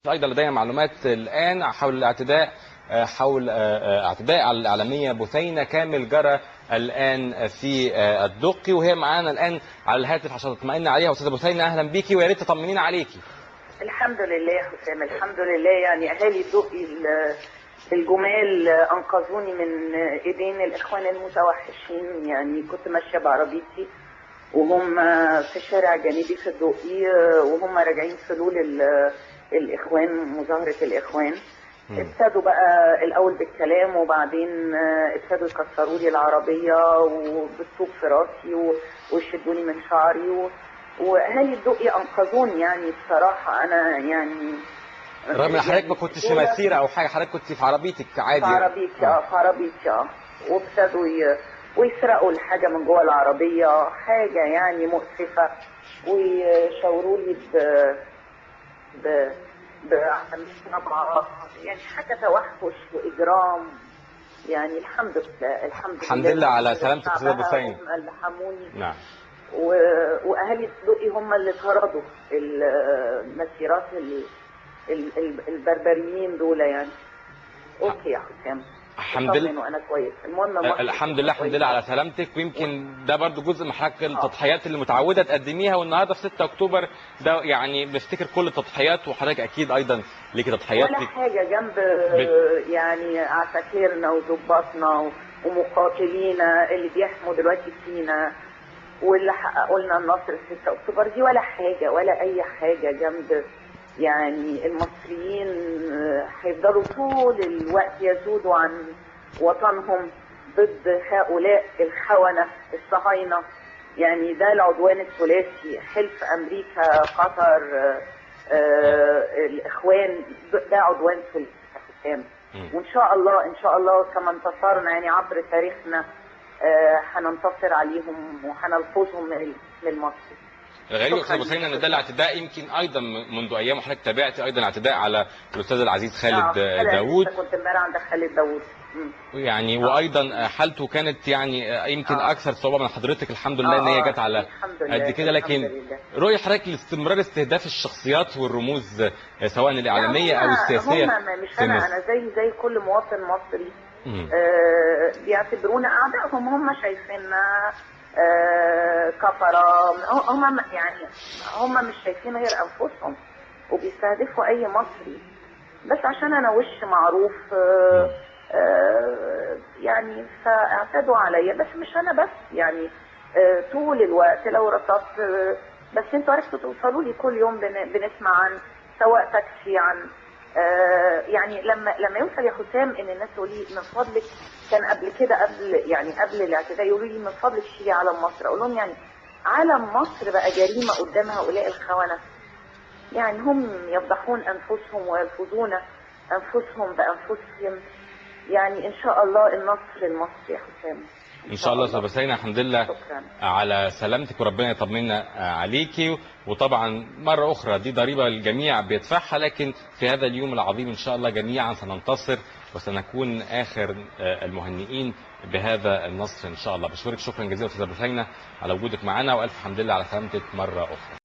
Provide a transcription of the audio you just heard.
أيضا لدينا معلومات الآن حول الاعتداء على الإعلامية بثينة كامل جرى الآن في الدقي، وهي معانا الآن على الهاتف عشان تطمئن عليها. أستاذة بثينة أهلا بيكي ويا ريت تطمنينا عليكي. الحمد لله يا حسام، الحمد لله. يعني أهالي الدقي الجمال أنقذوني من إيدين الإخوان المتوحشين. يعني كنت ماشية بعربيتي وهم في شارع جانبي في الدقي وهم راجعين فلول الإخوان، مظاهرة الإخوان. ابتدوا بقى الأول بالكلام وبعدين ابتدوا يكسروا لي العربية وبالطوب في راسي ويشدوني من شعري وأهالي الدقي أنقذوني. يعني بصراحة أنا يعني رغم ان حضرتك ما كنتش في مسيره او حاجه، حضرتك كنت في عربيتك عادي. في عربيتي وابتدوا ويسرقوا الحاجه من جوه العربيه، حاجه يعني مؤسفه، ويشاوروا لي ب يعني حاجه توحش واجرام. يعني الحمد لله الحمد لله على سلامتك يا استاذه بثينة. هم اللي حموني. نعم. واهالي الدقي هم اللي طردوا المسيرات البربريين دول. يعني اوكي يا حسام، الحمد لله وانا كويس. المهم الحمد لله على سلامتك. ويمكن ده برضو جزء من حضرتك التضحيات اللي متعوده تقدميها، والنهارده في 6 اكتوبر ده يعني بفتكر كل التضحيات، وحضرتك اكيد ايضا ليكي تضحيات. ولا حاجه جنب يعني عساكرنا وضباطنا ومقاتلينا اللي بيحموا دلوقتي فينا واللي حققوا لنا النصر في 6 اكتوبر دي، ولا حاجه ولا اي حاجه جنب يعني المصريين هيفضلوا طول الوقت يزودوا عن وطنهم ضد هؤلاء الخونة الصهاينة. يعني ده العدوان الثلاثي، حلف أمريكا قطر الإخوان، ده عدوان ثلاثي يا حسام. وإن شاء الله كما انتصرنا يعني عبر تاريخنا هننتصر عليهم وهنلفظهم من المصري. الغريب يا استاذه بثينة ان ده الاعتداء يمكن ايضا منذ ايام، وحضرتك تابعتي ايضا اعتداء على الاستاذ العزيز خالد داوود. كنت امبارح عند خالد داوود يعني وايضا حالته كانت يعني يمكن اكثر صعوبه من حضرتك. الحمد لله ان هي جت على قد كده، لكن رؤيه حضرتك لاستمرار استهداف الشخصيات والرموز سواء الاعلاميه او السياسيه مش انا زي كل مواطن مصري بيعتبرونا اعدائهم. هم شايفيننا كفرة. هم مش شايفين غير انفسهم وبيستهدفوا اي مصري بس عشان انا وش معروف. يعني فاعتدوا عليا، بس مش انا بس. يعني طول الوقت لو رصدت بس انتوا عرفتوا توصلوا لي كل يوم بنسمع عن سواء تاكسي، عن يعني لما يوصل يا حسام ان الناس تقول لي من فضلك، كان قبل كده قبل الاعتداء يقولوا لي من فضلك شيلي علم مصر. اقول لهم يعني علم مصر بقى جريمه قدام هؤلاء الخونه؟ يعني هم يفضحون انفسهم ويلفظون انفسهم بانفسهم. يعني ان شاء الله النصر المصري يا حسام ان شاء الله. استاذه بثينة الحمد لله على سلامتك وربنا يطمنا عليكي. وطبعا مره اخرى دي ضريبه الجميع بيدفعها، لكن في هذا اليوم العظيم ان شاء الله جميعا سننتصر وسنكون اخر المهنئين بهذا النصر ان شاء الله. بشكرك شكرا جزيلا استاذه بثينة على وجودك معنا، والف حمد لله على سلامتك مره اخرى.